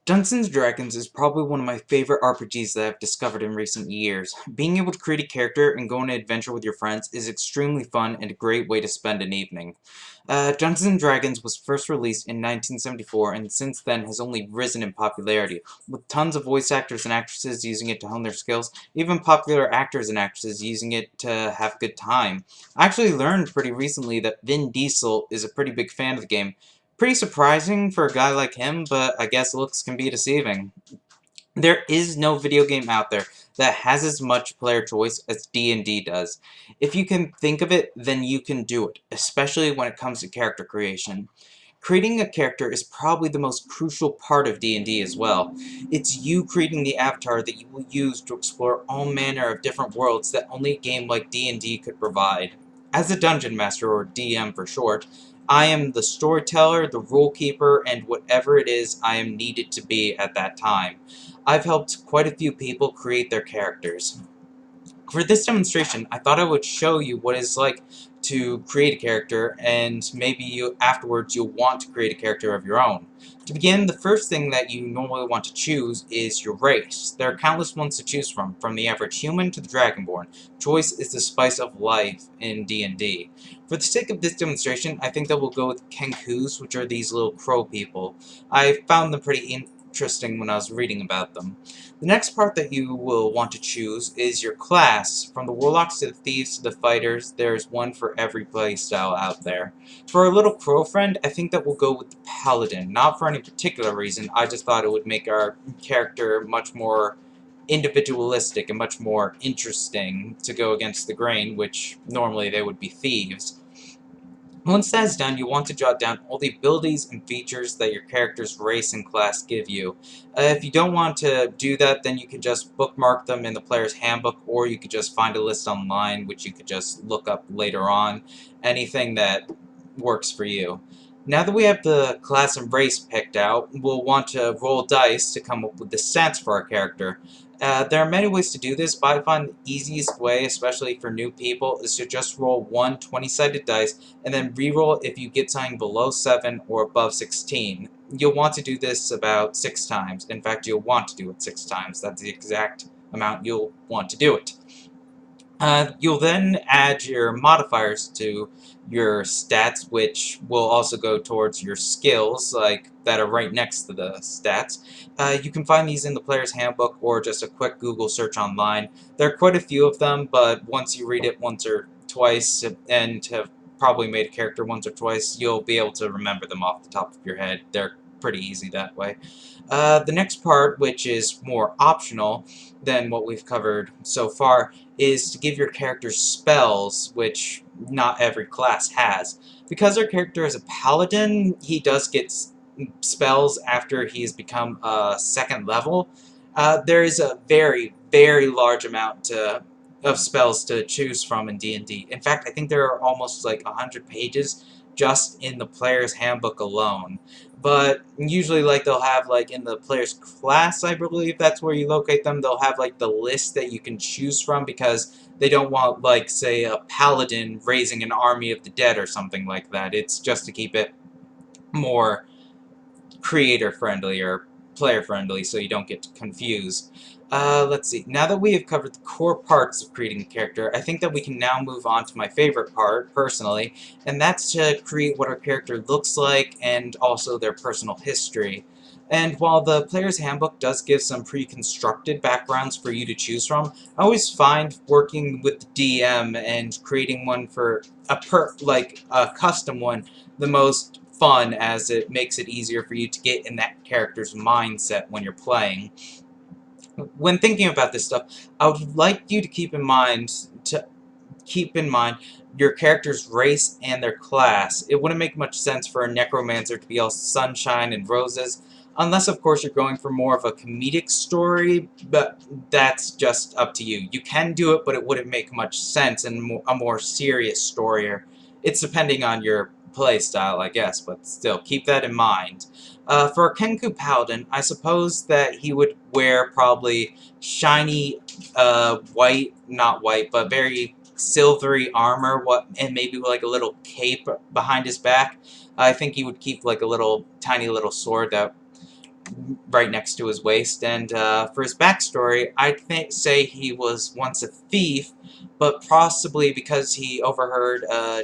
Dungeons & Dragons is probably one of my favorite RPGs that I've discovered in recent years. Being able to create a character and go on an adventure with your friends is extremely fun and a great way to spend an evening. Dungeons & Dragons was first released in 1974 and since then has only risen in popularity, with tons of voice actors and actresses using it to hone their skills, even popular actors and actresses using it to have a good time. I actually learned pretty recently that Vin Diesel is a pretty big fan of the game. Pretty surprising for a guy like him, but I guess looks can be deceiving. There is no video game out there that has as much player choice as D&D does. If you can think of it, then you can do it, especially when it comes to character creation. Creating a character is probably the most crucial part of D&D as well. It's you creating the avatar that you will use to explore all manner of different worlds that only a game like D&D could provide. As a dungeon master, or DM for short, I am the storyteller, the rule keeper, and whatever it is I am needed to be at that time. I've helped quite a few people create their characters. For this demonstration, I thought I would show you what it's like to create a character, and maybe afterwards you'll want to create a character of your own. To begin, the first thing that you normally want to choose is your race. There are countless ones to choose from the average human to the Dragonborn. Choice is the spice of life in D&D. For the sake of this demonstration, I think that we'll go with Kenkus, which are these little crow people. I found them pretty interesting when I was reading about them. The next part that you will want to choose is your class. From the warlocks to the thieves to the fighters, there's one for every playstyle out there. For our little crow friend, I think that we'll go with the paladin. Not for any particular reason, I just thought it would make our character much more individualistic and much more interesting to go against the grain, which normally they would be thieves. Once that is done, you want to jot down all the abilities and features that your character's race and class give you. If you don't want to do that, then you can just bookmark them in the player's handbook, or you could just find a list online, which you could just look up later on. Anything that works for you. Now that we have the class and race picked out, we'll want to roll dice to come up with the stats for our character. There are many ways to do this, but I find the easiest way, especially for new people, is to just roll one 20-sided dice and then reroll if you get something below 7 or above 16. You'll want to do this about 6 times. In fact, you'll want to do it 6 times. That's the exact amount you'll want to do it. You'll then add your modifiers to your stats, which will also go towards your skills, like that are right next to the stats. You can find these in the player's handbook or just a quick Google search online. There are quite a few of them, but once you read it once or twice and have probably made a character once or twice, you'll be able to remember them off the top of your head. They're pretty easy that way. The next part, which is more optional than what we've covered so far, is to give your character spells, which not every class has. Because our character is a paladin, he does get spells after he has become a second level. There is a very, very large amount of spells to choose from in D&D. In fact, I think there are almost like 100 pages just in the player's handbook alone. But usually, like, they'll have, like, in the player's class, I believe that's where you locate them, they'll have, like, the list that you can choose from because they don't want, like, say, a paladin raising an army of the dead or something like that. It's just to keep it more creator-friendly or player-friendly so you don't get confused. Let's see. Now that we have covered the core parts of creating a character, I think that we can now move on to my favorite part, personally, and that's to create what our character looks like and also their personal history. And while the player's handbook does give some pre-constructed backgrounds for you to choose from, I always find working with the DM and creating one for a custom one the most fun, as it makes it easier for you to get in that character's mindset when you're playing. When thinking about this stuff, I would like you to keep in mind your character's race and their class. It wouldn't make much sense for a necromancer to be all sunshine and roses, unless of course you're going for more of a comedic story, but that's just up to you. You can do it, but it wouldn't make much sense in a more serious story, or it's depending on your play style, I guess, but still, keep that in mind. For a Kenku Paladin, I suppose that he would wear probably shiny, white, not white, but very silvery armor, and maybe like a little cape behind his back. I think he would keep like a little tiny little sword that right next to his waist. And for his backstory, I'd say he was once a thief, but possibly because he overheard a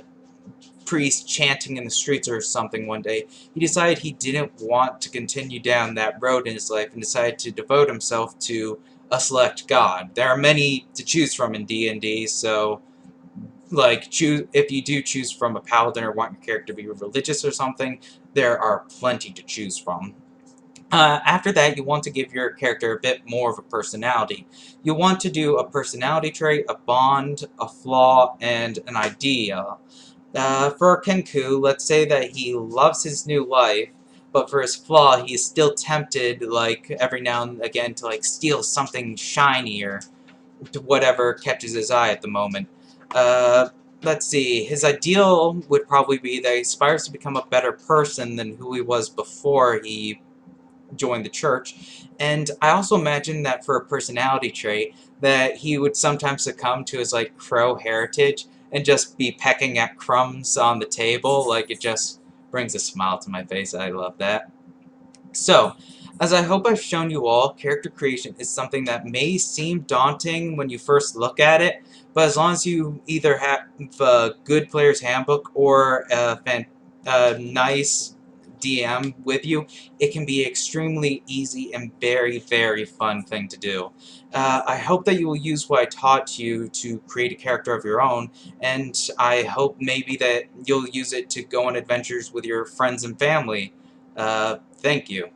priest chanting in the streets or something one day, he decided he didn't want to continue down that road in his life and decided to devote himself to a select god. There are many to choose from in D&D, so like choose if you do choose from a paladin or want your character to be religious or something, there are plenty to choose from. After that, you want to give your character a bit more of a personality. You want to do a personality trait, a bond, a flaw, and an idea. For Kenku, let's say that he loves his new life, but for his flaw, he's still tempted, like, every now and again to, like, steal something shiny or to whatever catches his eye at the moment. Uh, let's see, his ideal would probably be that he aspires to become a better person than who he was before he joined the church. And I also imagine that for a personality trait, that he would sometimes succumb to his, like, crow heritage and just be pecking at crumbs on the table. Like, it just brings a smile to my face. I love that. So, as I hope I've shown you all, character creation is something that may seem daunting when you first look at it, but as long as you either have a good player's handbook or a nice DM with you, it can be extremely easy and very, very fun thing to do. I hope that you will use what I taught you to create a character of your own, and I hope maybe that you'll use it to go on adventures with your friends and family. Thank you.